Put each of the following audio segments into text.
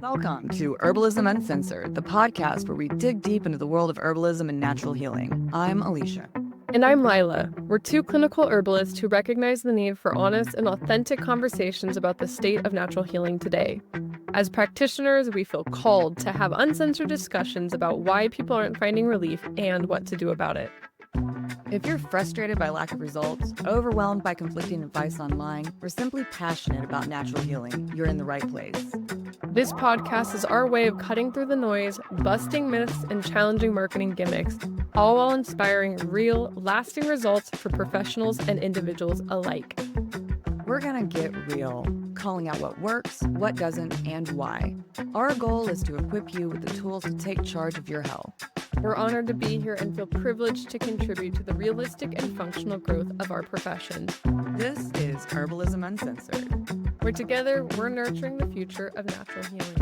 Welcome to Herbalism Uncensored, the podcast where we dig deep into the world of herbalism and natural healing. I'm Alicia. And I'm Lila. We're two clinical herbalists who recognize the need for honest and authentic conversations about the state of natural healing today. As practitioners, we feel called to have uncensored discussions about why people aren't finding relief and what to do about it. If you're frustrated by lack of results, overwhelmed by conflicting advice online, or simply passionate about natural healing, you're in the right place. This podcast is our way of cutting through the noise, busting myths, and challenging marketing gimmicks, all while inspiring real, lasting results for professionals and individuals alike. We're gonna get real, calling out what works, what doesn't, and why. Our goal is to equip you with the tools to take charge of your health. We're honored to be here and feel privileged to contribute to the realistic and functional growth of our profession. This is Herbalism Uncensored, where together we're nurturing the future of natural healing.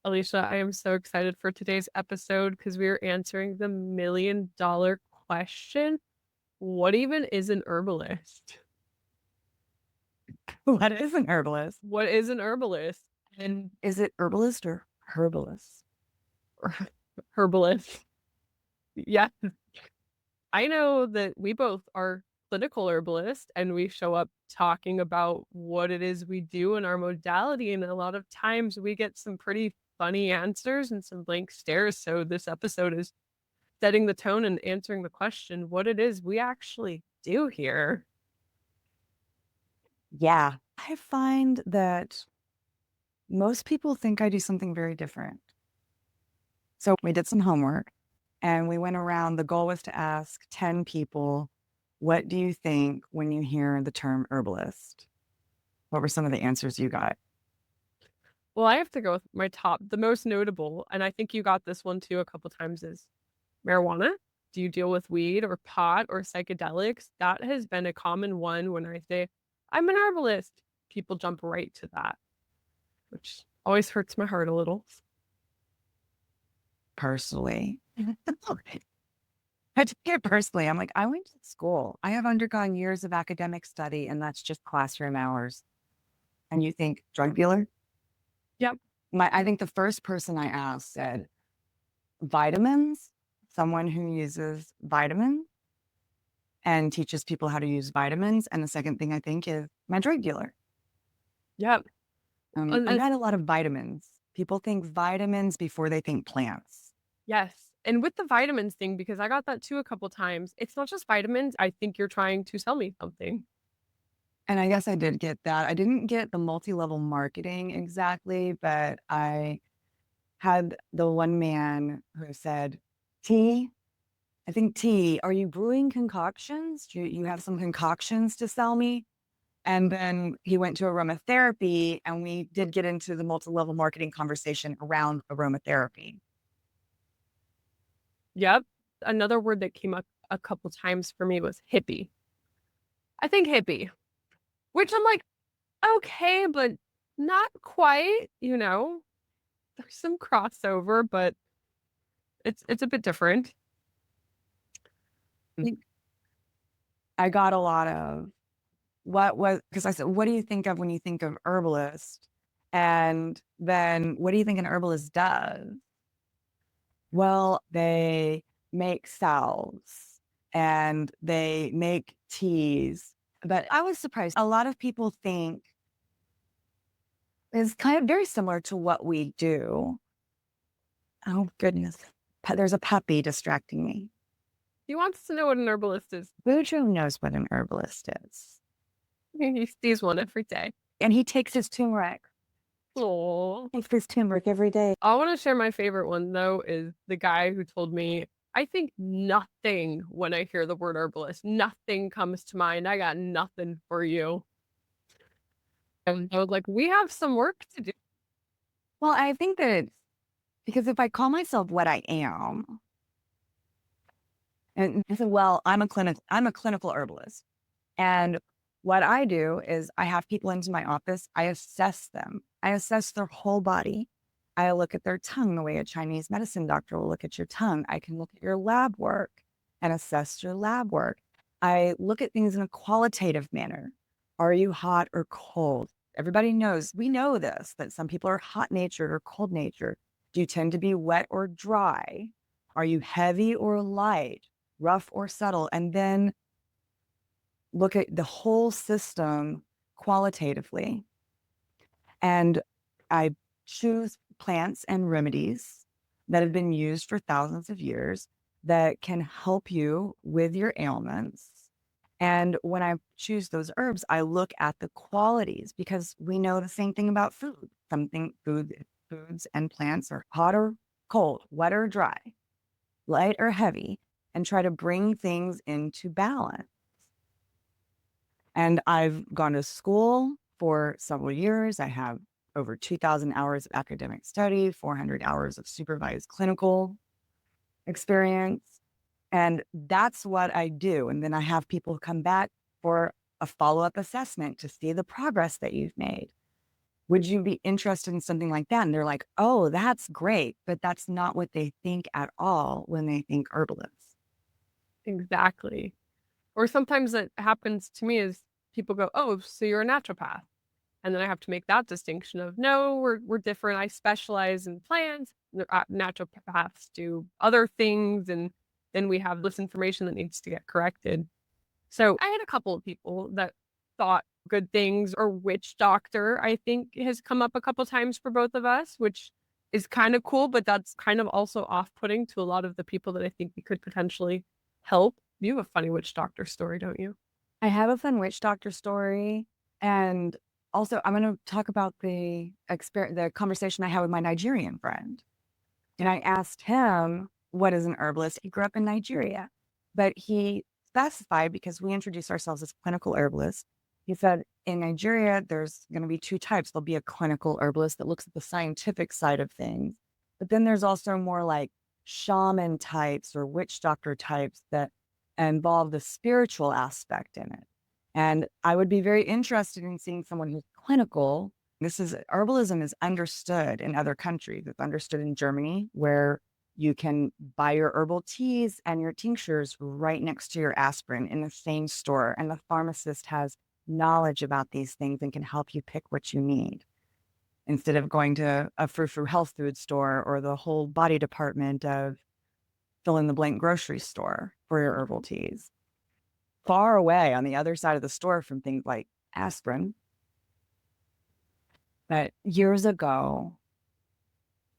Alicia, I am so excited for today's episode because we are answering the $1 million question. What even is an herbalist? What is an herbalist? What is an herbalist? And is it herbalist or herbalist? Herbalist. Yeah. I know that we both are clinical herbalists and we show up talking about what it is we do in our modality. And a lot of times we get some pretty funny answers and some blank stares. So this episode is setting the tone and answering the question, what it is we actually do here. Yeah. I find that most people think I do something very different. So we did some homework and we went around. The goal was to ask 10 people, what do you think when you hear the term herbalist? What were some of the answers you got? Well, I have to go with my top, the most notable, and I think you got this one too a couple times, is marijuana. Do you deal with weed or pot or psychedelics? That has been a common one when I say, I'm an herbalist. People jump right to that, which always hurts my heart a little. Personally, I take it personally. I'm like, I went to school. I have undergone years of academic study, and that's just classroom hours. And you think drug dealer? Yep. I think the first person I asked said vitamins, someone who uses vitamins and teaches people how to use vitamins. And the second thing I think is my drug dealer. Yep. I've had a lot of vitamins. People think vitamins before they think plants. Yes. And with the vitamins thing, because I got that too a couple times, it's not just vitamins. I think you're trying to sell me something. And I guess I did get that. I didn't get the multi-level marketing exactly, but I had the one man who said, tea, I think tea, are you brewing concoctions? Do you have some concoctions to sell me? And then he went to aromatherapy and we did get into the multi-level marketing conversation around aromatherapy. Yep. Another word that came up a couple times for me was hippie. I think hippie, which I'm like, okay, but not quite, there's some crossover, but it's a bit different. I got a lot of because I said, what do you think of when you think of herbalist? And then what do you think an herbalist does? Well, they make salves and they make teas. But I was surprised. A lot of people think it's kind of very similar to what we do. Oh, goodness. There's a puppy distracting me. He wants to know what an herbalist is. Bojo knows what an herbalist is. He sees one every day. And he takes his turmeric. Oh, Takes his turmeric every day. I want to share my favorite one, though, is the guy who told me, I think nothing when I hear the word herbalist. Nothing comes to mind. I got nothing for you. And I was like, we have some work to do. Well, I think that it's because if I call myself what I am, and I said, well, I'm a clinical herbalist. And what I do is I have people into my office. I assess them. I assess their whole body. I look at their tongue the way a Chinese medicine doctor will look at your tongue. I can look at your lab work and assess your lab work. I look at things in a qualitative manner. Are you hot or cold? everybody knows, we know this, that some people are hot natured or cold natured. Do you tend to be wet or dry? Are you heavy or light, rough or subtle? And then look at the whole system qualitatively. And I choose plants and remedies that have been used for thousands of years that can help you with your ailments. And when I choose those herbs, I look at the qualities because we know the same thing about food. Foods and plants are hot or cold, wet or dry, light or heavy, and try to bring things into balance. And I've gone to school for several years. I have over 2,000 hours of academic study, 400 hours of supervised clinical experience. And that's what I do. And then I have people come back for a follow-up assessment to see the progress that you've made. Would you be interested in something like that? And they're like, oh, that's great. But that's not what they think at all when they think herbalist. Exactly. Or sometimes that happens to me is people go, "Oh, so you're a naturopath." And then I have to make that distinction of, "No, we're different. I specialize in plants. Naturopaths do other things." And then we have this information that needs to get corrected. So I had a couple of people that thought good things, or witch doctor, I think has come up a couple times for both of us, which is kind of cool, but that's kind of also off-putting to a lot of the people that I think we could potentially help. You have a funny witch doctor story, don't you? I have a fun witch doctor story. And also, I'm going to talk about the conversation I had with my Nigerian friend. And I asked him, what is an herbalist? He grew up in Nigeria, but he specified because we introduce ourselves as clinical herbalists. He said in Nigeria, there's going to be two types. There'll be a clinical herbalist that looks at the scientific side of things, but then there's also more like shaman types or witch doctor types that involve the spiritual aspect in it. And I would be very interested in seeing someone who's clinical. Herbalism is understood in other countries. It's understood in Germany, where you can buy your herbal teas and your tinctures right next to your aspirin in the same store. And the pharmacist has knowledge about these things and can help you pick what you need instead of going to a frou-frou health food store or the whole body department of fill in the blank grocery store for your herbal teas. Far away on the other side of the store from things like aspirin. But years ago,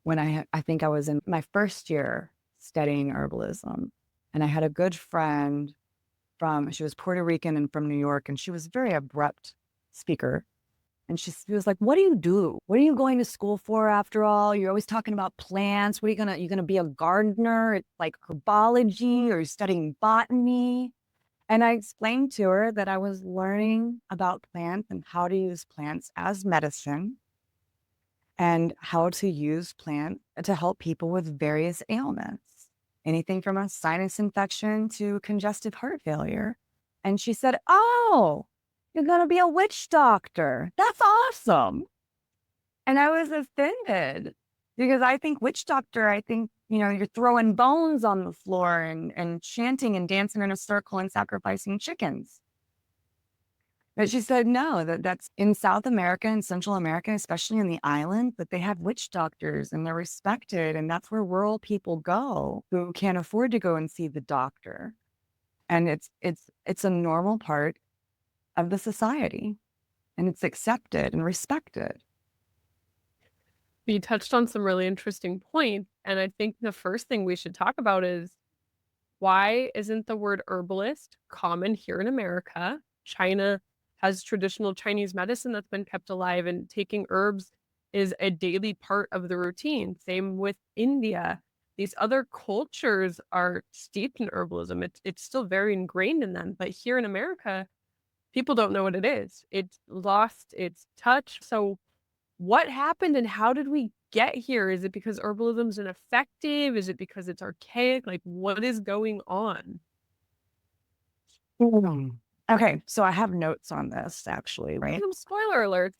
when I think I was in my first year studying herbalism, and I had a good friend she was Puerto Rican and from New York, and she was a very abrupt speaker. And she was like, what do you do? What are you going to school for after all? You're always talking about plants. What are you gonna be a gardener? It's like herbology, or you're studying botany. And I explained to her that I was learning about plants and how to use plants as medicine and how to use plants to help people with various ailments, anything from a sinus infection to congestive heart failure. And she said, oh, you're going to be a witch doctor. That's awesome. And I was offended because I think witch doctor, I think, you're throwing bones on the floor and chanting and dancing in a circle and sacrificing chickens. But she said, no, that's in South America and Central America, especially in the island, that they have witch doctors and they're respected. And that's where rural people go who can't afford to go and see the doctor. And it's a normal part of the society, and it's accepted and respected. You touched on some really interesting points, and I think the first thing we should talk about is, why isn't the word herbalist common here in America? China has traditional Chinese medicine that's been kept alive, and taking herbs is a daily part of the routine. Same with India. These other cultures are steeped in herbalism. It's still very ingrained in them, but here in America, people don't know what it is. It's lost its touch. So what happened and how did we get here? Is it because herbalism is ineffective? Is it because it's archaic? Like, what is going on? Mm. Okay, so I have notes on this actually, Give right? them spoiler alerts.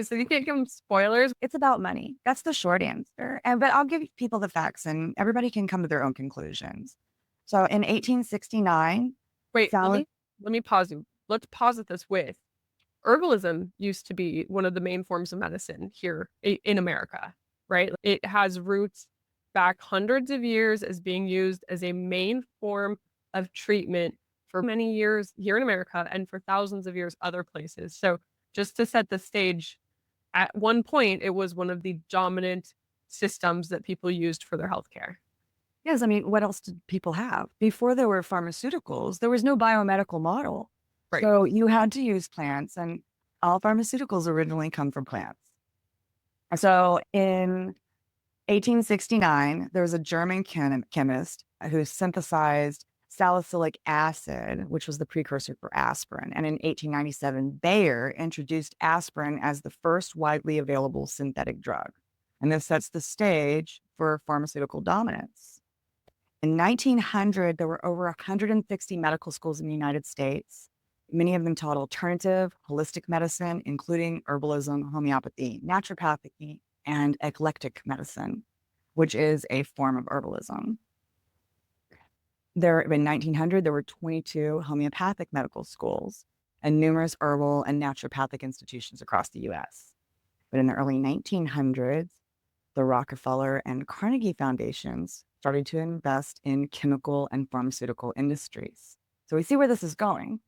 So you can't give them spoilers. It's about money. That's the short answer. But I'll give people the facts and everybody can come to their own conclusions. So in 1869, Wait, let Sal me let me pause you. Let's pause at this with, Herbalism used to be one of the main forms of medicine here in America, right? It has roots back hundreds of years as being used as a main form of treatment for many years here in America and for thousands of years other places. So just to set the stage, at one point, it was one of the dominant systems that people used for their healthcare. Yes, I mean, what else did people have? Before there were pharmaceuticals, there was no biomedical model. Right. So you had to use plants, and all pharmaceuticals originally come from plants. So in 1869, there was a German chemist who synthesized salicylic acid, which was the precursor for aspirin. And in 1897, Bayer introduced aspirin as the first widely available synthetic drug. And this sets the stage for pharmaceutical dominance. In 1900, there were over 160 medical schools in the United States. Many of them taught alternative, holistic medicine, including herbalism, homeopathy, naturopathy, and eclectic medicine, which is a form of herbalism. In 1900, there were 22 homeopathic medical schools and numerous herbal and naturopathic institutions across the US. But in the early 1900s, the Rockefeller and Carnegie foundations started to invest in chemical and pharmaceutical industries. So we see where this is going.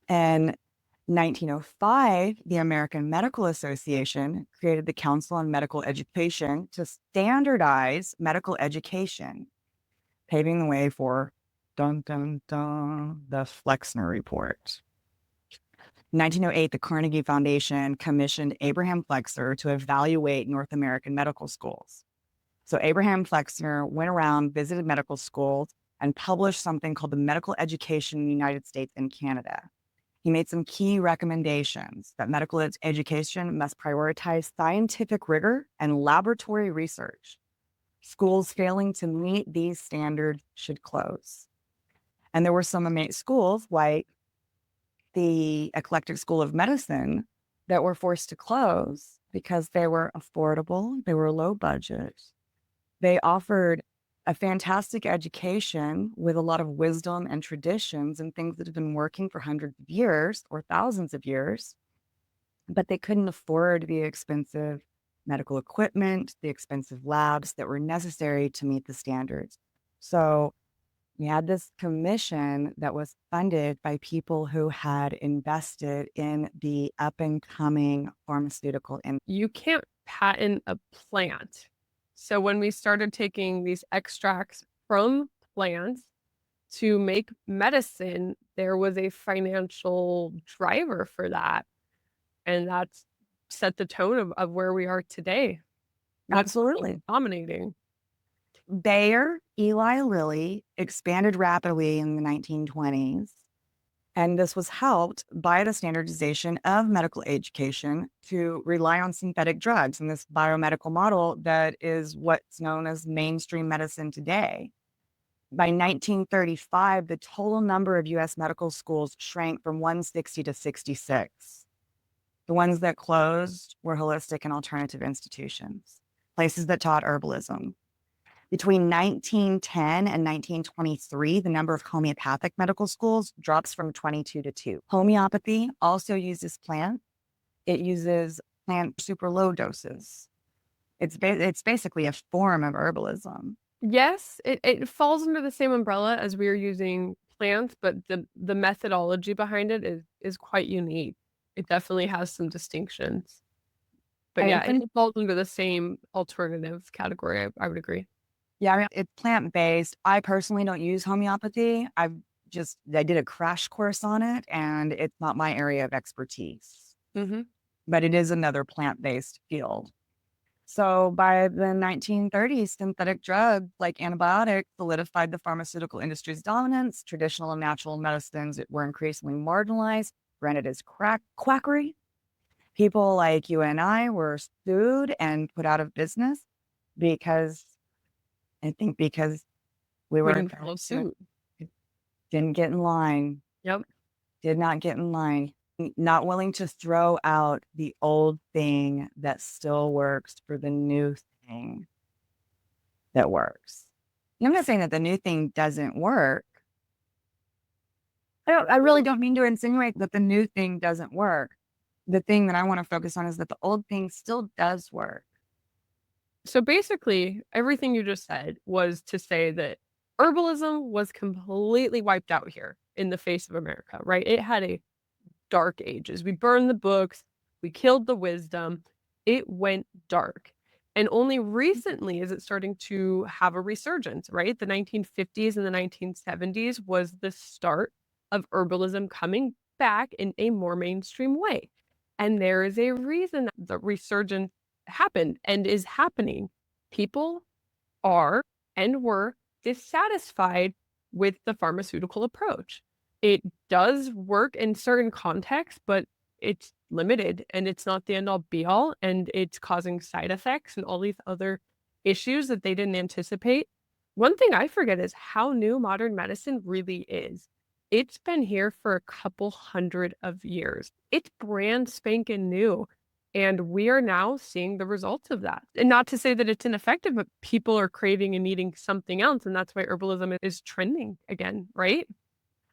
In 1905, the American Medical Association created the Council on Medical Education to standardize medical education, paving the way for dun dun dun the Flexner Report. In 1908, the Carnegie Foundation commissioned Abraham Flexner to evaluate North American medical schools. So Abraham Flexner went around, visited medical schools, and published something called the Medical Education in the United States and Canada. He made some key recommendations that medical education must prioritize scientific rigor and laboratory research. Schools failing to meet these standards should close. And there were some schools, like the Eclectic School of Medicine, that were forced to close because they were affordable, they were low budget. They offered a fantastic education with a lot of wisdom and traditions and things that have been working for hundreds of years or thousands of years, but they couldn't afford the expensive medical equipment, the expensive labs that were necessary to meet the standards. So we had this commission that was funded by people who had invested in the up and coming pharmaceutical industry. You can't patent a plant. So when we started taking these extracts from plants to make medicine, there was a financial driver for that. And that's set the tone of where we are today. With Absolutely. dominating. Bayer, Eli Lilly expanded rapidly in the 1920s. And this was helped by the standardization of medical education to rely on synthetic drugs and this biomedical model that is what's known as mainstream medicine today. By 1935, the total number of US medical schools shrank from 160 to 66. The ones that closed were holistic and alternative institutions, places that taught herbalism. Between 1910 and 1923, the number of homeopathic medical schools drops from 22 to 2. Homeopathy also uses plant. It uses plant super low doses. It's basically a form of herbalism. Yes, it falls under the same umbrella as we are using plants, but the methodology behind it is quite unique. It definitely has some distinctions. But I yeah, think, it falls under the same alternative category, I would agree. yeah, I mean, it's plant-based. I personally don't use homeopathy. I did a crash course on it, and it's not my area of expertise, Mhm. but it is another plant-based field. So by the 1930s, synthetic drugs like antibiotics solidified the pharmaceutical industry's dominance. Traditional and natural medicines were increasingly marginalized, branded as quackery. People like you and I were sued and put out of business because because we We were didn't follow suit. didn't get in line, Yep. did not get in line, not willing to throw out the old thing that still works for the new thing that works. I'm not saying that the new thing doesn't work, I really don't mean to insinuate that the new thing doesn't work. The thing that I want to focus on is that the old thing still does work. So basically, everything you just said was to say that herbalism was completely wiped out here in the face of America, right? It had a dark ages. We burned the books, we killed the wisdom, it went dark. And only recently is it starting to have a resurgence, right? The 1950s and the 1970s was the start of herbalism coming back in a more mainstream way. And there is a reason the resurgence happened and is happening. People are and were dissatisfied with the pharmaceutical approach. It does work in certain contexts, but it's limited and it's not the end all be all. And it's causing side effects and all these other issues that they didn't anticipate. One thing I forget is how new modern medicine really is. It's been here for a couple hundred of years. It's brand spanking new. And we are now seeing the results of that. And not to say that it's ineffective, but people are craving and needing something else. And that's why herbalism is trending again, right?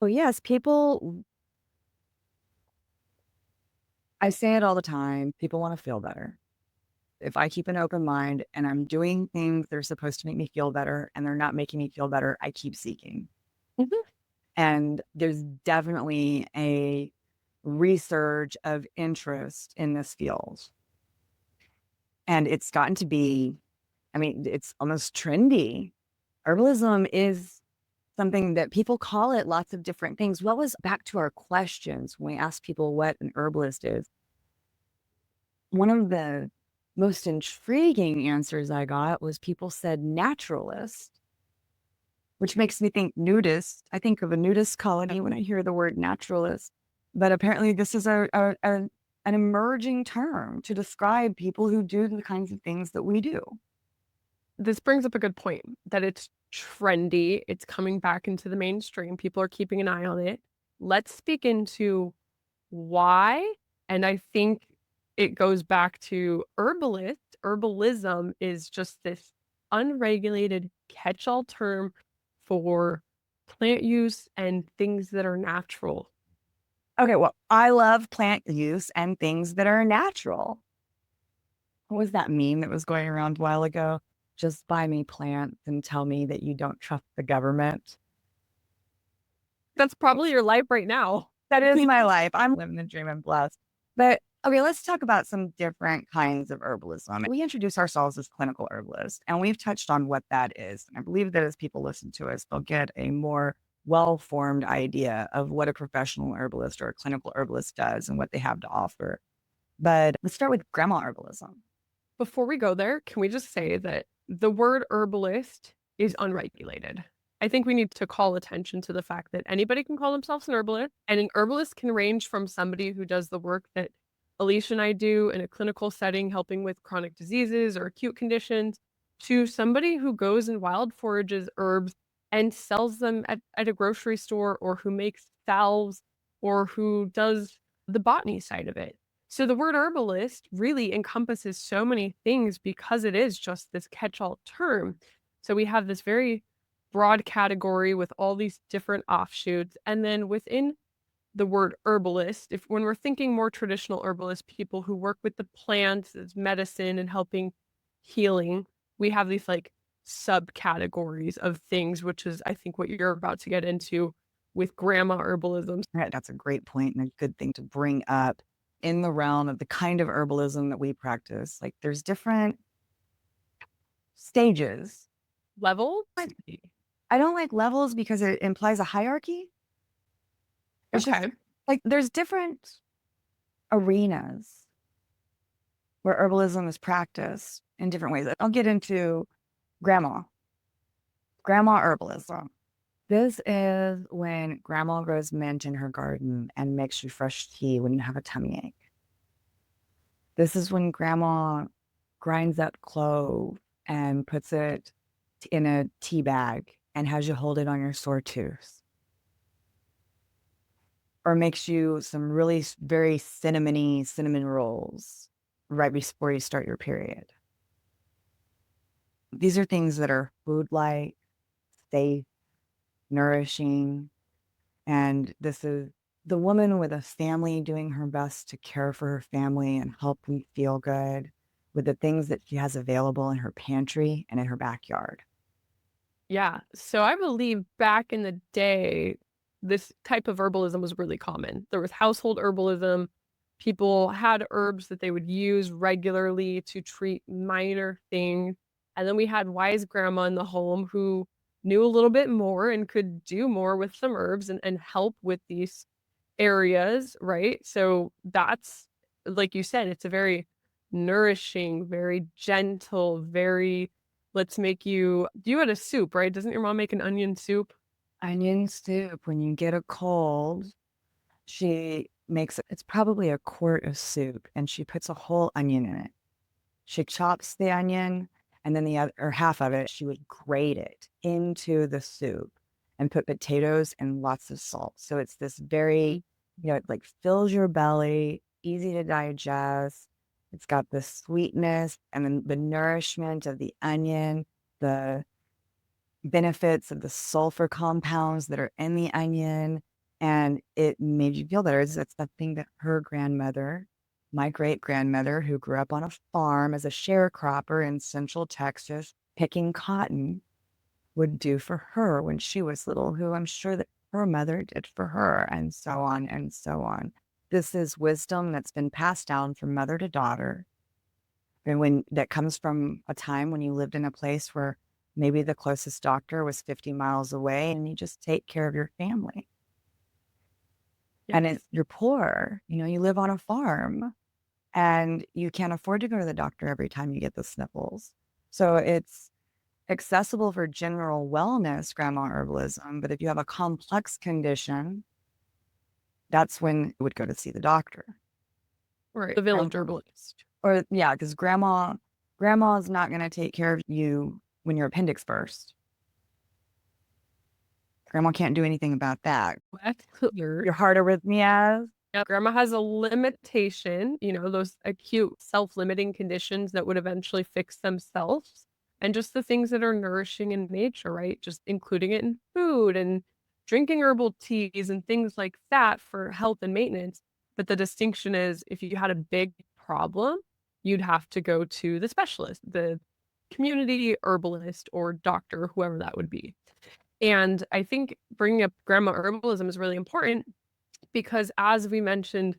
Oh, yes, people, I say it all the time, people want to feel better. If I keep an open mind and I'm doing things that are supposed to make me feel better and they're not making me feel better, I keep seeking. Mhm. And there's definitely a resurge of interest in this field. And it's gotten to be, I mean, it's almost trendy. Herbalism is something that people call it lots of different things. What was back to our questions when we asked people what an herbalist is? One of the most intriguing answers I got was people said naturalist, which makes me think nudist. I think of a nudist colony when I hear the word naturalist. But apparently, this is an emerging term to describe people who do the kinds of things that we do. This brings up a good point that it's trendy. It's coming back into the mainstream. People are keeping an eye on it. Let's speak into why. And I think it goes back to herbalist. Herbalism is just this unregulated catch all term for plant use and things that are natural. Okay, well, I love plant use and things that are natural. What was that meme that was going around a while ago? Just buy me plants and tell me that you don't trust the government. That's probably your life right now. That is my life. I'm living the dream and blessed. But okay, let's talk about some different kinds of herbalism. We introduce ourselves as clinical herbalists, and we've touched on what that is. And I believe that as people listen to us, they'll get a more well-formed idea of what a professional herbalist or a clinical herbalist does and what they have to offer. But let's start with grandma herbalism. Before we go there, can we just say that the word herbalist is unregulated? I think we need to call attention to the fact that anybody can call themselves an herbalist, and an herbalist can range from somebody who does the work that Alicia and I do in a clinical setting, helping with chronic diseases or acute conditions, to somebody who goes and wild forages herbs and sells them at a grocery store, or who makes salves, or who does the botany side of it. So the word herbalist really encompasses so many things because it is just this catch-all term. So we have this very broad category with all these different offshoots. And then within the word herbalist, if when we're thinking more traditional herbalist, people who work with the plants as medicine and helping healing, we have these like subcategories of things, which is I think what you're about to get into with grandma herbalism. Right, that's a great point and a good thing to bring up in the realm of the kind of herbalism that we practice. Like there's different stages. Level. I don't like levels because it implies a hierarchy. It's just Okay. like there's different arenas where herbalism is practiced in different ways. I'll get into grandma, grandma herbalism. This is when grandma grows mint in her garden and makes you fresh tea when you have a tummy ache. This is when grandma grinds up clove and puts it in a tea bag and has you hold it on your sore tooth. Or makes you some really very cinnamony cinnamon rolls right before you start your period. These are things that are food-like, safe, nourishing, And this is the woman with a family doing her best to care for her family and help them feel good with the things that she has available in her pantry and in her backyard. Yeah. So I believe back in the day, this type of herbalism was really common. There was household herbalism. People had herbs that they would use regularly to treat minor things. And then we had wise grandma in the home who knew a little bit more and could do more with some herbs and help with these areas, right? So that's like you said, it's a very nourishing, very gentle, very you had a soup, right? Doesn't your mom make an onion soup? Onion soup, when you get a cold, she makes it's probably a quart of soup and she puts a whole onion in it. She chops the onion and then the other or half of it, she would grate it into the soup and put potatoes and lots of salt. So it's this very, it like fills your belly, easy to digest. It's got the sweetness and then the nourishment of the onion, the benefits of the sulfur compounds that are in the onion, and it made you feel better. It's something that her grandmother, my great grandmother, who grew up on a farm as a sharecropper in Central Texas, picking cotton, would do for her when she was little, who I'm sure that her mother did for her, and so on and so on. This is wisdom that's been passed down from mother to daughter and when that comes from a time when you lived in a place where maybe the closest doctor was 50 miles away and you just take care of your family. And Yes. it's you're poor, you live on a farm and you can't afford to go to the doctor every time you get the sniffles. So it's accessible for general wellness, grandma herbalism. But if you have a complex condition, that's when you would go to see the doctor. Right. The village herbalist. Or yeah, because grandma's not gonna take care of you when your appendix burst. Grandma can't do anything about that. That's Your heart arrhythmias, Yeah, grandma has a limitation, those acute self-limiting conditions that would eventually fix themselves. And just the things that are nourishing in nature, right? Just including it in food and drinking herbal teas and things like that for health and maintenance. But the distinction is if you had a big problem, you'd have to go to the specialist, the community herbalist or doctor, whoever that would be. And I think bringing up grandma herbalism is really important because as we mentioned,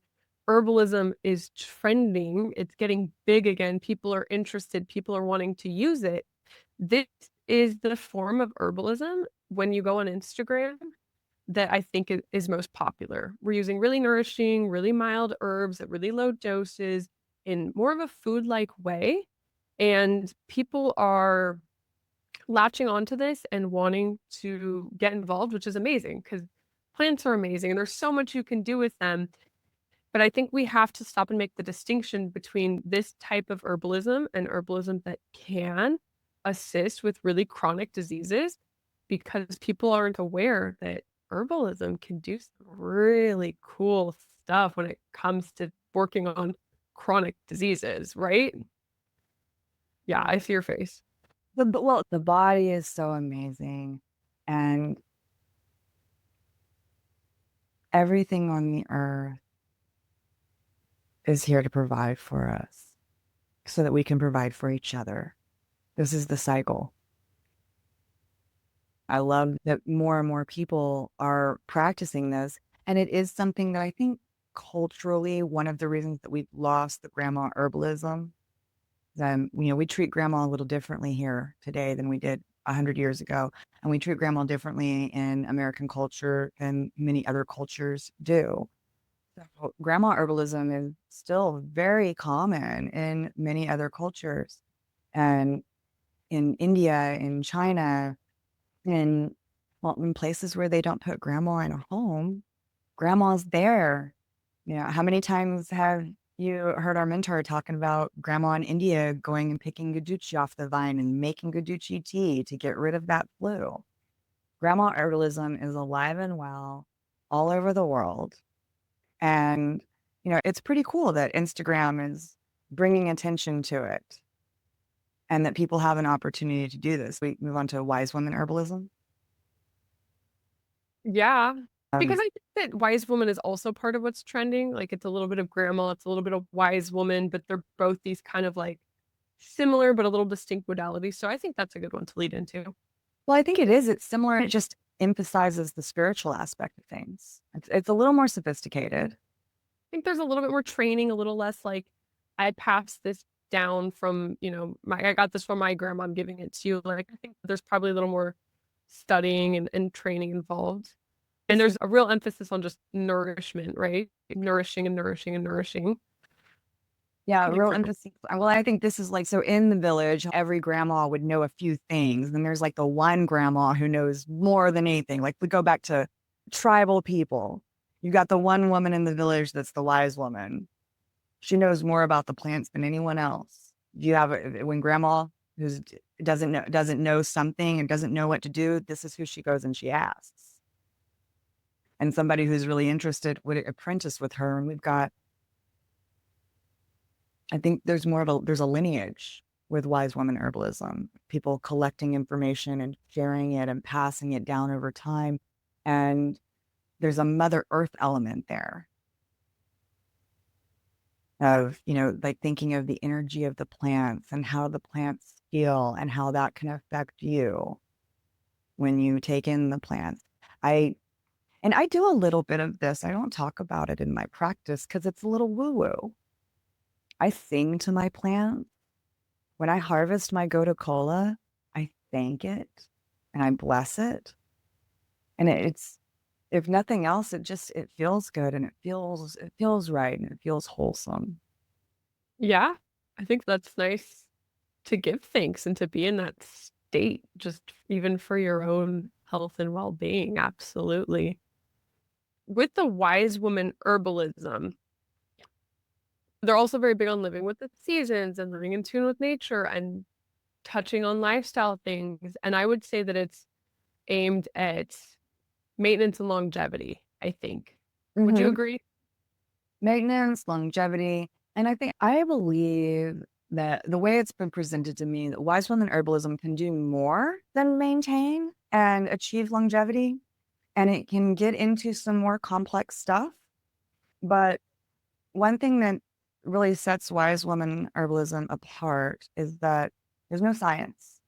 herbalism is trending, it's getting big again, people are interested, people are wanting to use it. This is the form of herbalism when you go on Instagram that I think is most popular. We're using really nourishing, really mild herbs at really low doses in more of a food-like way, and people are latching onto this and wanting to get involved, which is amazing because plants are amazing and there's so much you can do with them. But I think we have to stop and make the distinction between this type of herbalism and herbalism that can assist with really chronic diseases because people aren't aware that herbalism can do some really cool stuff when it comes to working on chronic diseases, right? Yeah, I see your face. the body is so amazing, and everything on the earth is here to provide for us so that we can provide for each other. This is the cycle. I love that more and more people are practicing this, and it is something that I think culturally, one of the reasons that we've lost the grandma herbalism. We treat grandma a little differently here today than we did 100 years ago. And we treat grandma differently in American culture than many other cultures do. So grandma herbalism is still very common in many other cultures. And in India, in China, in well, in places where they don't put grandma in a home, grandma's there. How many times have you heard our mentor talking about grandma in India going and picking guduchi off the vine and making guduchi tea to get rid of that flu? Grandma herbalism is alive and well all over the world. And, it's pretty cool that Instagram is bringing attention to it and that people have an opportunity to do this. We move on to wise women herbalism. Yeah. Because I think that wise woman is also part of what's trending. Like it's a little bit of grandma, it's a little bit of wise woman, but they're both these kind of like similar but a little distinct modalities. So I think that's a good one to lead into. Well, I think it is. It's similar. It just emphasizes the spiritual aspect of things. It's a little more sophisticated. I think there's a little bit more training, a little less like I passed this down from, I got this from my grandma, I'm giving it to you. Like I think there's probably a little more studying and training involved. And there's a real emphasis on just nourishment, right? Nourishing and nourishing and nourishing. Yeah, Pretty real critical. emphasis. Well, I think this is like, so in the village, every grandma would know a few things. Then there's like the one grandma who knows more than anything. Like we go back to tribal people. You got the one woman in the village that's the wise woman. She knows more about the plants than anyone else. You have when grandma who doesn't know something and doesn't know what to do, this is who she goes and she asks. And somebody who's really interested would apprentice with her. And we've got, I think there's a lineage with wise woman herbalism, people collecting information and sharing it and passing it down over time. And there's a Mother Earth element there of, like thinking of the energy of the plants and how the plants feel and how that can affect you when you take in the plants. And I do a little bit of this. I don't talk about it in my practice because it's a little woo-woo. I sing to my plants. When I harvest my gotu kola, I thank it and I bless it. And it's, if nothing else, it feels good and it feels right and it feels wholesome. Yeah, I think that's nice to give thanks and to be in that state, just even for your own health and well-being. Absolutely. With the wise woman herbalism, they're also very big on living with the seasons and living in tune with nature and touching on lifestyle things. And I would say that it's aimed at maintenance and longevity, I think. Would you Mm-hmm. agree? Maintenance, longevity. And I believe that the way it's been presented to me, that wise woman herbalism can do more than maintain and achieve longevity. And it can get into some more complex stuff. But one thing that really sets wise woman herbalism apart is that there's no science.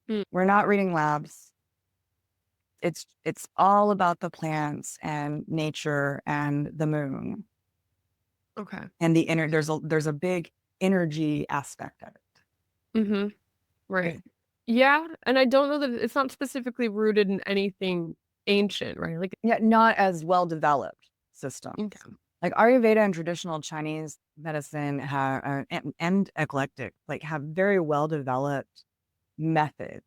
Mm, We're not reading labs. It's all about the plants and nature and the moon okay. and there's a big energy aspect of it. Mm-hmm. Right. Yeah. And I don't know that it's not specifically rooted in anything ancient, right? Like, Yet not as well developed systems. okay. Like Ayurveda and traditional Chinese medicine and eclectic, like have very well developed methods.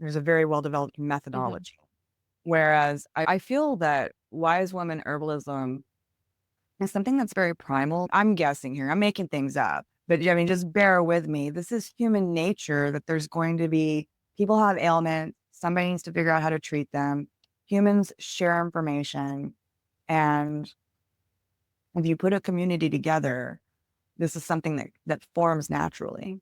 There's a very well developed Mm-hmm. methodology. Whereas I feel that wise woman herbalism is something that's very primal. I'm guessing here, I'm making things up, but I mean, just bear with me. This is human nature that there's going to be people have ailments, somebody needs to figure out how to treat them. Humans share information. And if you put a community together, this is something that forms naturally.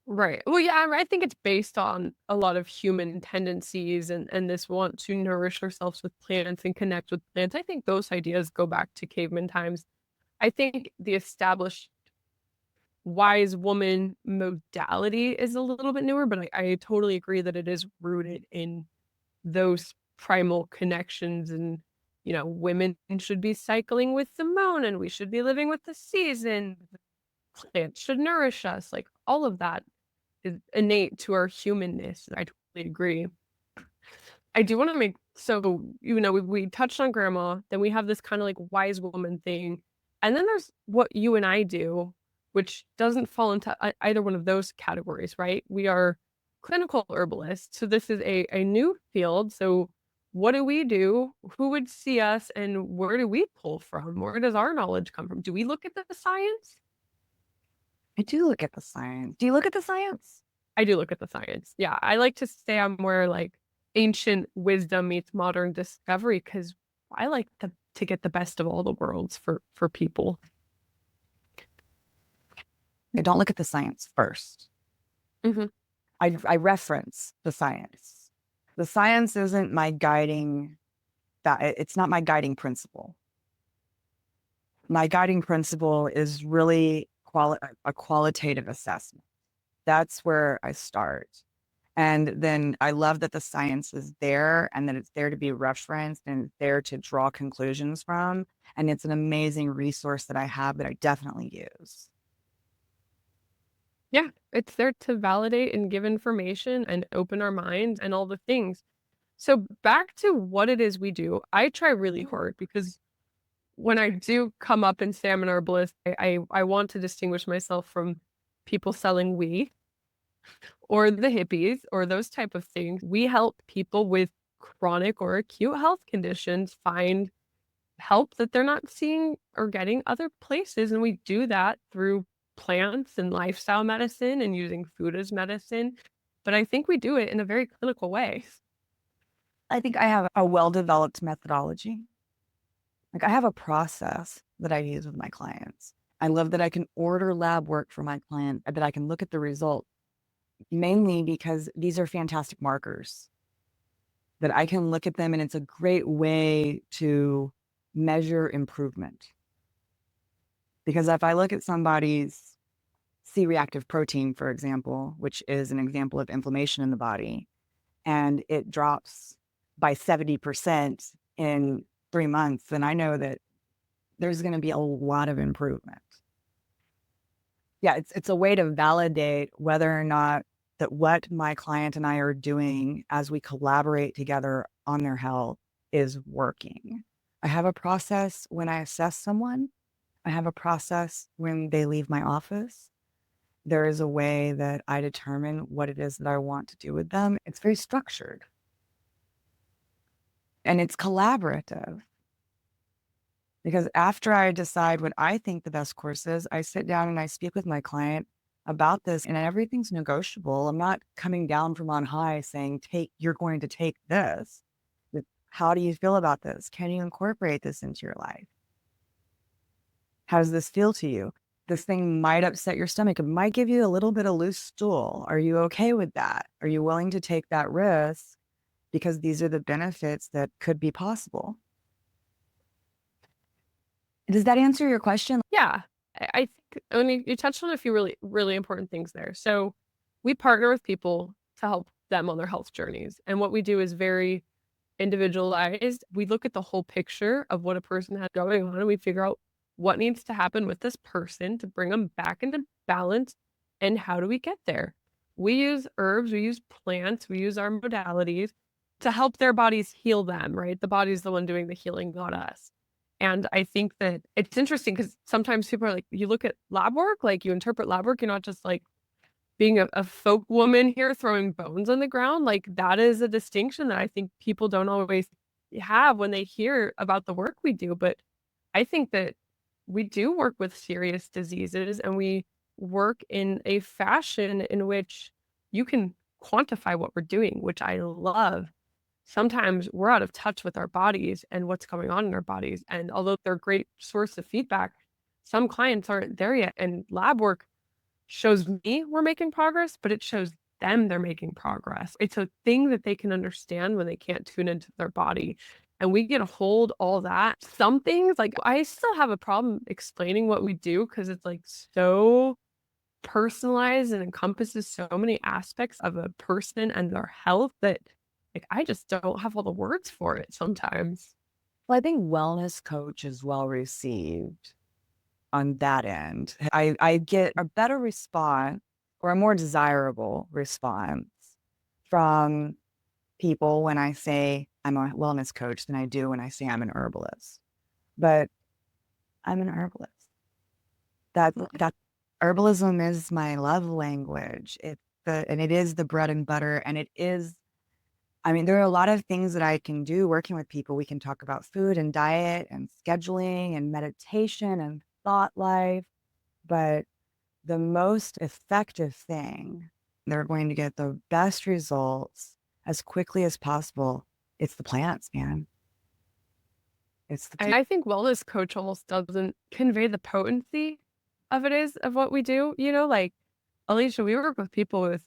Right. Well, yeah, I think it's based on a lot of human tendencies and this want to nourish ourselves with plants and connect with plants. I think those ideas go back to caveman times. I think the established wise woman modality is a little bit newer, but I totally agree that it is rooted in those primal connections and women should be cycling with the moon and we should be living with the season. Plants should nourish us. Like all of that is innate to our humanness. I totally agree. I do want to make so we touched on grandma, then we have this kind of like wise woman thing, and then there's what you and I do, which doesn't fall into either one of those categories, right? We are clinical herbalists, so this is a new field. So what do we do? Who would see us, and where do we pull from? Where does our knowledge come from? Do we look at the science? I do look at the science. Do you look at the science? I do look at the science. Yeah, I like to say I'm where like ancient wisdom meets modern discovery because I like to get the best of all the worlds for people. I don't look at the science first. Hmm. I reference the science. The science isn't my guiding It's not my guiding principle. My guiding principle is really a qualitative assessment. That's where I start. And then I love that the science is there and that it's there to be referenced and it's there to draw conclusions from. And it's an amazing resource that I have that I definitely use. Yeah, it's there to validate and give information and open our minds and all the things. So back to what it is we do, I try really hard because when I do come up and say I'm an herbalist, I want to distinguish myself from people selling weed or the hippies or those type of things. We help people with chronic or acute health conditions find help that they're not seeing or getting other places, and we do that through plants and lifestyle medicine and using food as medicine, but I think we do it in a very clinical way. I think I have a well-developed methodology. Like I have a process that I use with my clients. I love that I can order lab work for my client, that I can look at the result, mainly because these are fantastic markers that I can look at them and it's a great way to measure improvement. Because if I look at somebody's C-reactive protein, for example, which is an example of inflammation in the body, and it drops by 70% in 3 months, then I know that there's going to be a lot of improvement. Yeah, it's a way to validate whether or not that what my client and I are doing as we collaborate together on their health is working. I have a process when I assess someone. I have a process when they leave my office. There is a way that I determine what it is that I want to do with them. It's very structured and it's collaborative. Because after I decide what I think the best course is, I sit down and I speak with my client about this, and everything's negotiable. I'm not coming down from on high saying, you're going to take this. How do you feel about this? Can you incorporate this into your life? How does this feel to you? This thing might upset your stomach. It might give you a little bit of loose stool. Are you okay with that? Are you willing to take that risk? Because these are the benefits that could be possible. Does that answer your question? Yeah, I think I mean, you touched on a few really, really important things there. So we partner with people to help them on their health journeys, and what we do is very individualized. We look at the whole picture of what a person has going on, and we figure out what needs to happen with this person to bring them back into balance, and how do we get there? We use herbs, we use plants, we use our modalities to help their bodies heal them, right? The body's the one doing the healing, not us. And I think that it's interesting because sometimes people are like, you look at lab work, like you interpret lab work, you're not just like being a folk woman here throwing bones on the ground. Like that is a distinction that I think people don't always have when they hear about the work we do. But I think that we do work with serious diseases and we work in a fashion in which you can quantify what we're doing, which I love. Sometimes we're out of touch with our bodies and what's going on in our bodies. And although they're a great source of feedback, some clients aren't there yet. And lab work shows me we're making progress, but it shows them they're making progress. It's a thing that they can understand when they can't tune into their body. And we get to hold all that. Some things, like I still have a problem explaining what we do because it's like so personalized and encompasses so many aspects of a person and their health that like I just don't have all the words for it sometimes. Well, I think wellness coach is well received on that end. I get a better response or a more desirable response from people when I say I'm a wellness coach than I do when I say I'm an herbalist. But I'm an herbalist. That herbalism is my love language. And it is the bread and butter. And it is, I mean, there are a lot of things that I can do working with people. We can talk about food and diet and scheduling and meditation and thought life. But the most effective thing, they're going to get the best results as quickly as possible. It's the plants, man. It's the And I think wellness coach almost doesn't convey the potency of it is of what we do. You know, like Alicia, we work with people with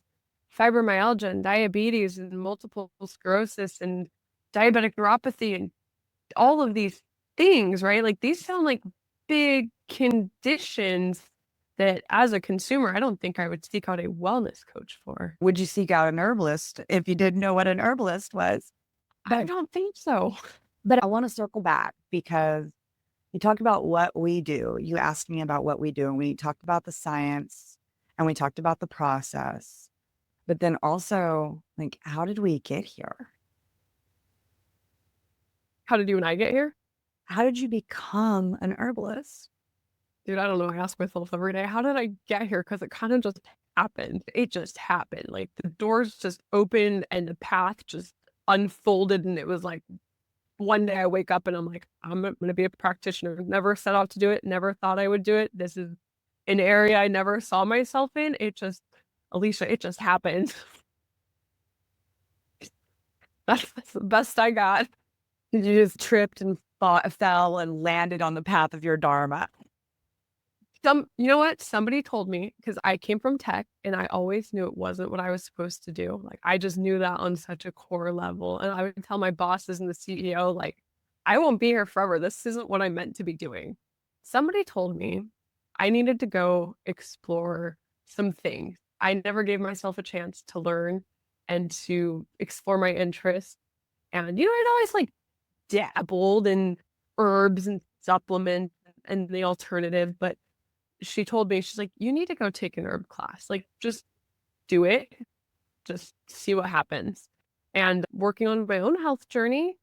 fibromyalgia and diabetes and multiple sclerosis and diabetic neuropathy and all of these things, right? Like these sound like big conditions that as a consumer, I don't think I would seek out a wellness coach for. Would you seek out an herbalist if you didn't know what an herbalist was? I But don't think so. but I want to circle back because you talked about what we do. You asked me about what we do, and we talked about the science and we talked about the process. But then also, like, how did we get here? How did you and I get here? How did you become an herbalist? Dude, I don't know. I ask myself every day, how did I get here? Because it kind of just happened. It just happened. Like the doors just opened and the path just unfolded. And it was like one day I wake up and I'm like, I'm going to be a practitioner. Never set out to do it. Never thought I would do it. This is an area I never saw myself in. It just, Alicia, it just happened. That's the best I got. You just tripped and fell and landed on the path of your dharma. You know what? Somebody told me because I came from tech and I always knew it wasn't what I was supposed to do. Like I just knew that on such a core level. And I would tell my bosses and the CEO, like, I won't be here forever. This isn't what I'm meant to be doing. Somebody told me I needed to go explore some things. I never gave myself a chance to learn and to explore my interests. And I'd always like dabbled in herbs and supplements and the alternative, but she told me, she's like, "You need to go take an herb class. Like, just do it. Just see what happens." And working on my own health journey,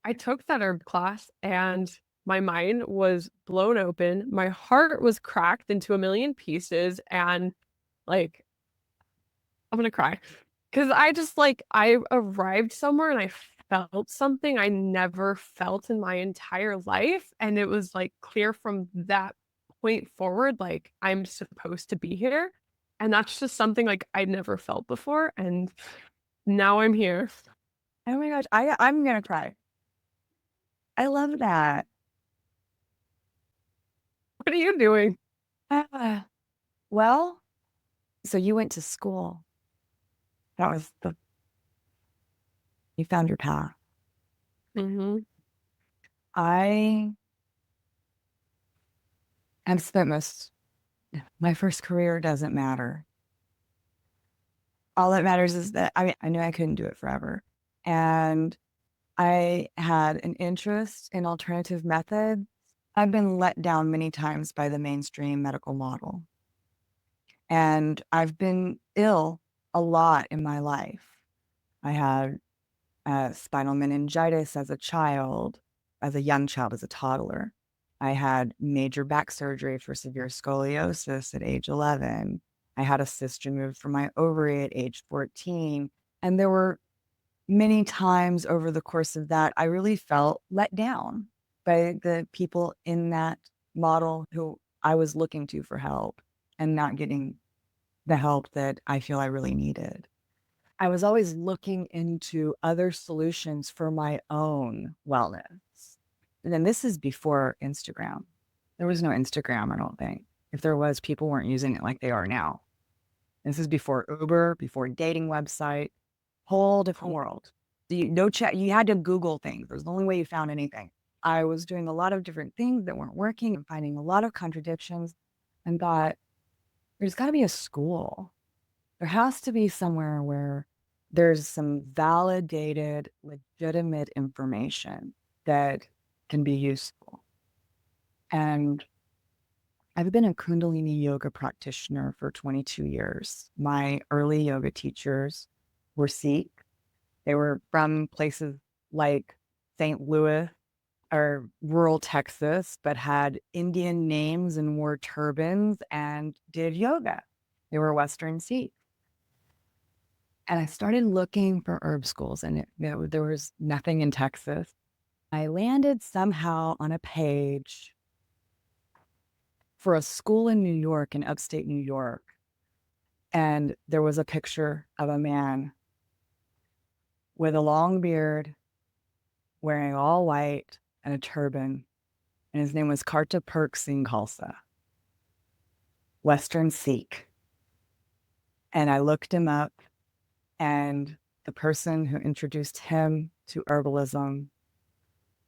I took that herb class and my mind was blown open. My heart was cracked into a million pieces. And like, I'm gonna cry because I arrived somewhere and I felt something I never felt in my entire life. And it was like clear from that point forward, like I'm supposed to be here. And that's just something like I'd never felt before. And now I'm here. Oh my gosh, I'm gonna cry. I love that. What are you doing? Ah, well, so you went to school. That was you found your path. Hmm. I have spent my first career doesn't matter. All that matters is that I knew I couldn't do it forever. And I had an interest in alternative methods. I've been let down many times by the mainstream medical model. And I've been ill a lot in my life. I had spinal meningitis as a child, as a young child, as a toddler. I had major back surgery for severe scoliosis at age 11. I had a cyst removed from my ovary at age 14. And there were many times over the course of that, I really felt let down by the people in that model who I was looking to for help and not getting the help that I feel I really needed. I was always looking into other solutions for my own wellness. And then this is before Instagram. There was no Instagram, I don't think. If there was, people weren't using it like they are now. This is before Uber, before dating website, whole different world. No chat. You had to Google things. It was the only way you found anything. I was doing a lot of different things that weren't working and finding a lot of contradictions and thought, there's got to be a school. There has to be somewhere where there's some validated, legitimate information that can be useful. And I've been a Kundalini yoga practitioner for 22 years. My early yoga teachers were Sikh. They were from places like St. Louis or rural Texas, but had Indian names and wore turbans and did yoga. They were Western Sikhs. And I started looking for herb schools, and there was nothing in Texas. I landed somehow on a page for a school in New York, in upstate New York. And there was a picture of a man with a long beard, wearing all white and a turban. And his name was Karta Perk Singh Khalsa, Western Sikh. And I looked him up, and the person who introduced him to herbalism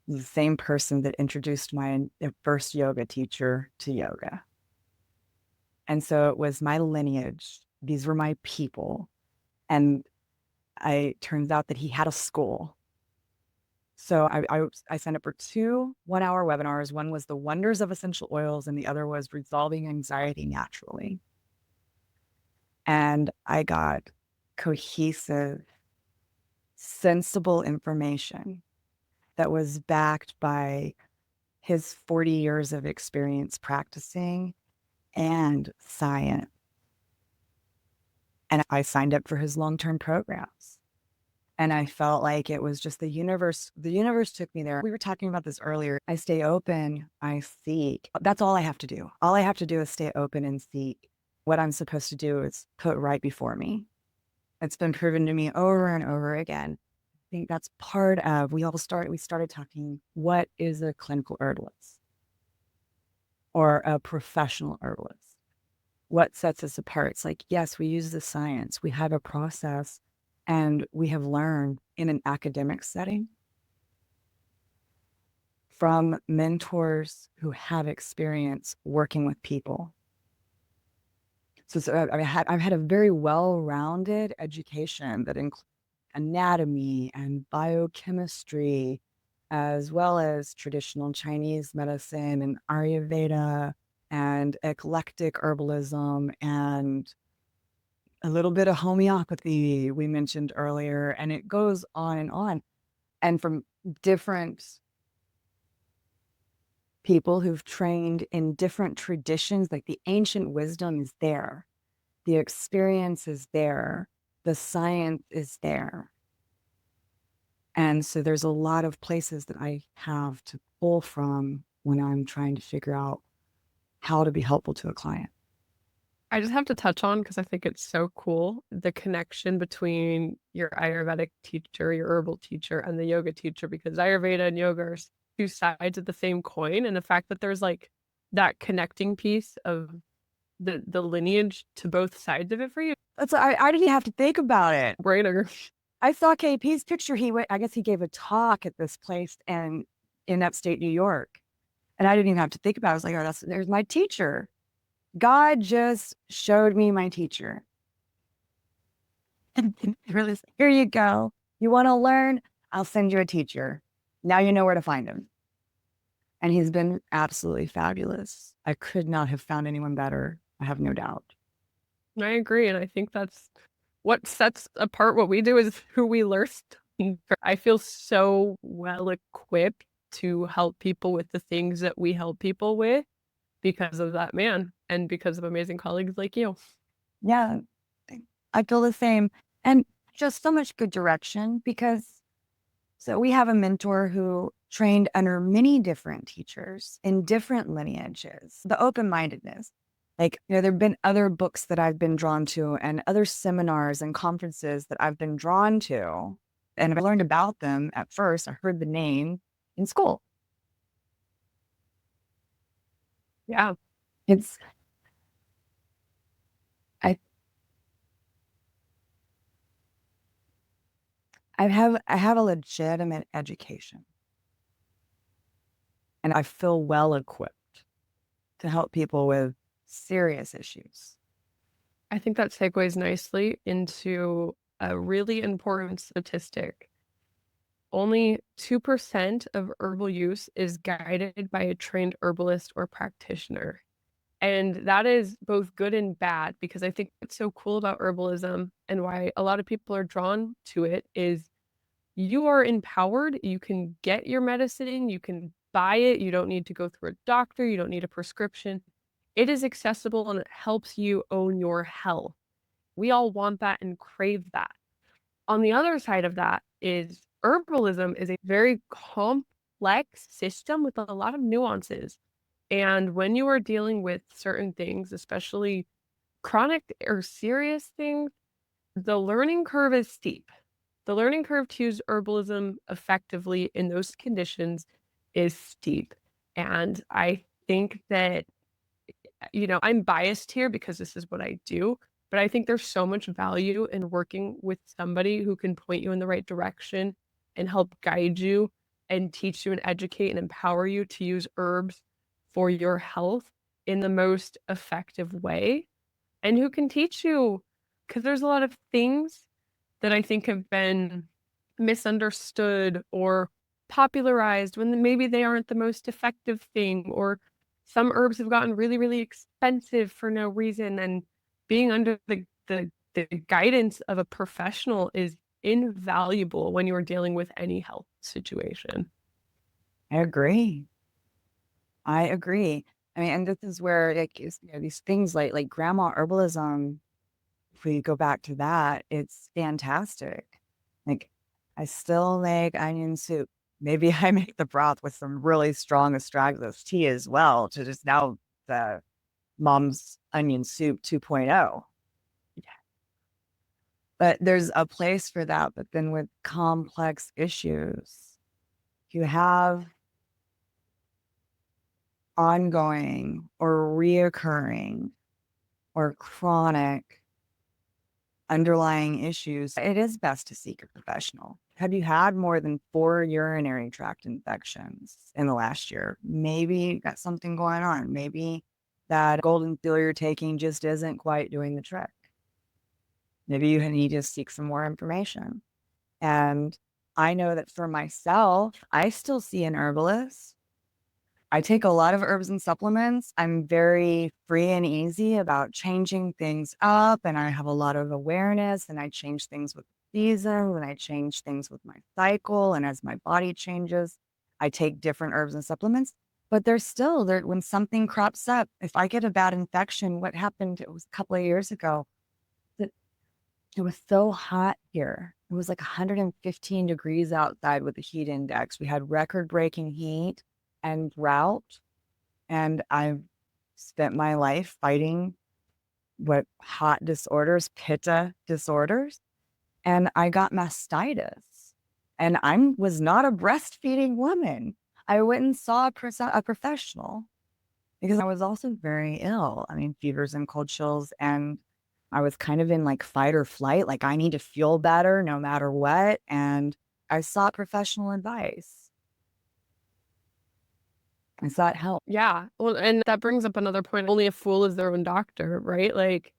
the same person that introduced my first yoga teacher to yoga. And so it was my lineage. These were my people. And I turns out that he had a school. So I signed up for 2 1-hour webinars. One was the wonders of essential oils, and the other was resolving anxiety naturally. And I got cohesive, sensible information that was backed by his 40 years of experience practicing and science. And I signed up for his long-term programs. And I felt like it was just the universe took me there. We were talking about this earlier. I stay open, I seek. That's all I have to do. All I have to do is stay open and seek. What I'm supposed to do is put right before me. It's been proven to me over and over again. I think that's part of, we started talking, what is a clinical herbalist or a professional herbalist? What sets us apart? It's like, yes, we use the science, we have a process, and we have learned in an academic setting from mentors who have experience working with people. So I've had a very well-rounded education that includes anatomy and biochemistry, as well as traditional Chinese medicine and Ayurveda and eclectic herbalism and a little bit of homeopathy we mentioned earlier, and it goes on and on. And from different people who've trained in different traditions, like the ancient wisdom is there, the experience is there, the science is there. And so there's a lot of places that I have to pull from when I'm trying to figure out how to be helpful to a client. I just have to touch on, because I think it's so cool, the connection between your Ayurvedic teacher, your herbal teacher, and the yoga teacher, because Ayurveda and yoga are 2 sides of the same coin, and the fact that there's, like, that connecting piece of the lineage to both sides of it for you. I didn't have to think about it. Brainer. I saw KP's picture. I guess he gave a talk at this place and in upstate New York. And I didn't even have to think about it. I was like, oh, there's my teacher. God just showed me my teacher. And really, here you go. You want to learn? I'll send you a teacher. Now you know where to find him. And he's been absolutely fabulous. I could not have found anyone better. I have no doubt. I agree, and I think that's what sets apart what we do, is who we learn from. I feel so well equipped to help people with the things that we help people with because of that man and because of amazing colleagues like you. Yeah, I feel the same. And just so much good direction because so we have a mentor who trained under many different teachers in different lineages, the open-mindedness. Like, there've been other books that I've been drawn to and other seminars and conferences that I've been drawn to. And I learned about them at first. I heard the name in school. Yeah. It's I I have a legitimate education. And I feel well equipped to help people with serious issues. I think that segues nicely into a really important statistic. Only 2% of herbal use is guided by a trained herbalist or practitioner. And that is both good and bad, because I think what's so cool about herbalism and why a lot of people are drawn to it is you are empowered. You can get your medicine, you can buy it. You don't need to go through a doctor, you don't need a prescription. It is accessible and it helps you own your health. We all want that and crave that. On the other side of that is herbalism is a very complex system with a lot of nuances. And when you are dealing with certain things, especially chronic or serious things, the learning curve is steep. The learning curve to use herbalism effectively in those conditions is steep. And I think that, I'm biased here because this is what I do, but I think there's so much value in working with somebody who can point you in the right direction and help guide you and teach you and educate and empower you to use herbs for your health in the most effective way, and who can teach you, because there's a lot of things that I think have been misunderstood or popularized when maybe they aren't the most effective thing, or some herbs have gotten really, really expensive for no reason. And being under the guidance of a professional is invaluable when you're dealing with any health situation. I agree. I agree. I mean, and this is where like these things like grandma herbalism, if we go back to that, it's fantastic. Like I still make onion soup. Maybe I make the broth with some really strong astragalus tea as well to just now the mom's onion soup 2.0. But there's a place for that. But then with complex issues, you have ongoing or reoccurring or chronic underlying issues, it is best to seek a professional. Have you had more than 4 urinary tract infections in the last year? Maybe you got something going on. Maybe that golden seal you're taking just isn't quite doing the trick. Maybe you need to seek some more information. And I know that for myself, I still see an herbalist. I take a lot of herbs and supplements. I'm very free and easy about changing things up, and I have a lot of awareness, and I change things with seasons, and I change things with my cycle, and as my body changes, I take different herbs and supplements. But there's still there when something crops up, if I get a bad infection, what happened, it was a couple of years ago, that it was so hot here. It was like 115 degrees outside with the heat index. We had record-breaking heat and drought, and I've spent my life fighting what hot disorders, pitta disorders, and I got mastitis. And I was not a breastfeeding woman. I went and saw a professional because I was also very ill. I mean, fevers and cold chills, and I was kind of in like fight or flight, like I need to feel better no matter what. And I sought professional advice. I sought help. Yeah. Well, and that brings up another point. Only a fool is their own doctor, right? Like,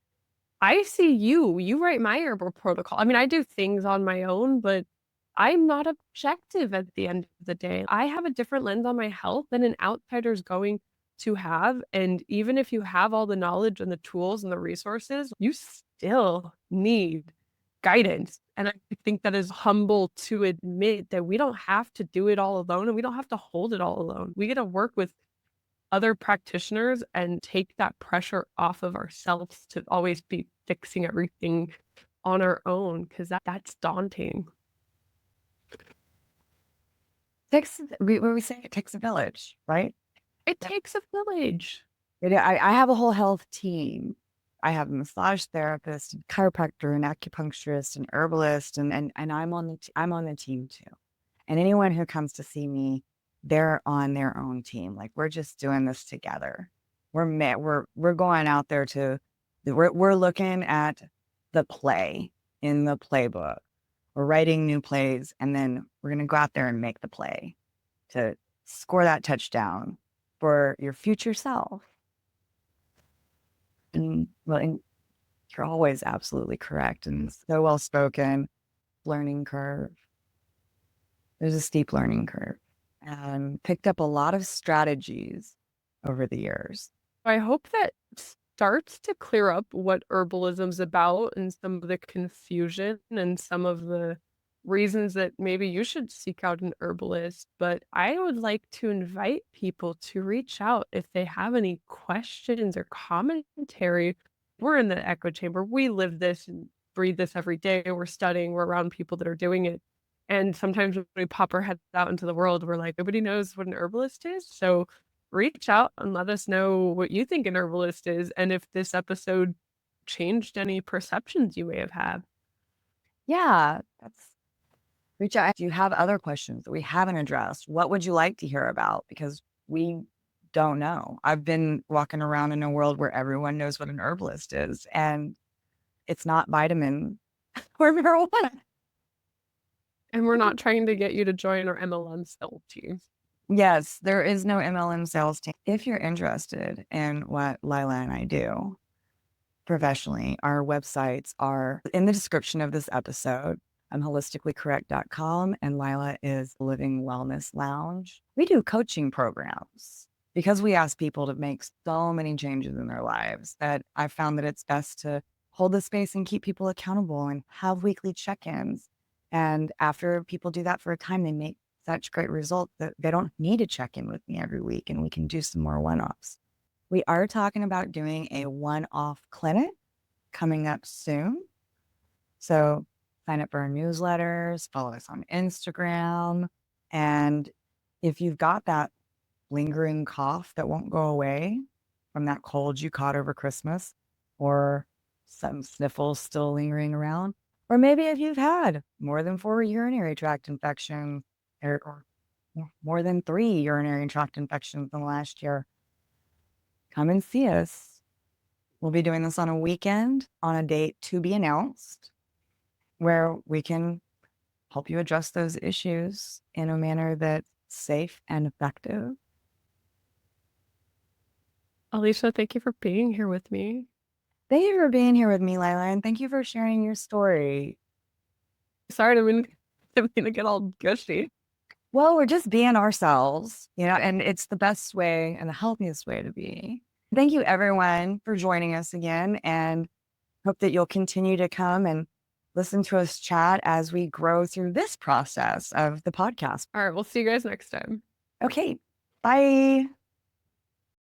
I see you write my herbal protocol. I mean, I do things on my own, but I'm not objective at the end of the day. I have a different lens on my health than an outsider's going to have. And even if you have all the knowledge and the tools and the resources, you still need guidance. And I think that is humble to admit that we don't have to do it all alone and we don't have to hold it all alone. We get to work with other practitioners and take that pressure off of ourselves to always be fixing everything on our own, because that's daunting. We say it takes a village, right? It takes a village. I have a whole health team. I have a massage therapist, and chiropractor, and acupuncturist, and herbalist, and I'm on the team too. And anyone who comes to see me, they're on their own team. Like we're just doing this together. We're going out there we're looking at the play in the playbook. We're writing new plays, and then we're going to go out there and make the play to score that touchdown for your future self. And you're always absolutely correct and so well spoken. Learning curve. There's a steep learning curve, and picked up a lot of strategies over the years. I hope that starts to clear up what herbalism's about and some of the confusion and some of the reasons that maybe you should seek out an herbalist. But I would like to invite people to reach out if they have any questions or commentary. We're in the echo chamber. We live this and breathe this every day. We're studying, we're around people that are doing it. And sometimes when we pop our heads out into the world, we're like, nobody knows what an herbalist is. So reach out and let us know what you think an herbalist is and if this episode changed any perceptions you may have had. Yeah, that's reach out. If you have other questions that we haven't addressed, what would you like to hear about? Because we don't know. I've been walking around in a world where everyone knows what an herbalist is, and it's not vitamin or marijuana. And we're not trying to get you to join our MLM sales team. Yes, there is no MLM sales team. If you're interested in what Lila and I do professionally, our websites are in the description of this episode. I'm holisticallycorrect.com and Lila is Living Wellness Lounge. We do coaching programs because we ask people to make so many changes in their lives that I found that it's best to hold the space and keep people accountable and have weekly check-ins. And after people do that for a time, they make such great results that they don't need to check in with me every week and we can do some more one-offs. We are talking about doing a one-off clinic coming up soon. So sign up for our newsletters, follow us on Instagram. And if you've got that lingering cough that won't go away from that cold you caught over Christmas, or some sniffles still lingering around, or maybe if you've had more than 4 urinary tract infections or more than 3 urinary tract infections in the last year, come and see us. We'll be doing this on a weekend on a date to be announced where we can help you address those issues in a manner that's safe and effective. Alicia, thank you for being here with me. Thank you for being here with me, Lila, and thank you for sharing your story. Sorry, I'm gonna get all gushy. Well, we're just being ourselves, and it's the best way and the healthiest way to be. Thank you, everyone, for joining us again, and hope that you'll continue to come and listen to us chat as we grow through this process of the podcast. All right, we'll see you guys next time. Okay, bye.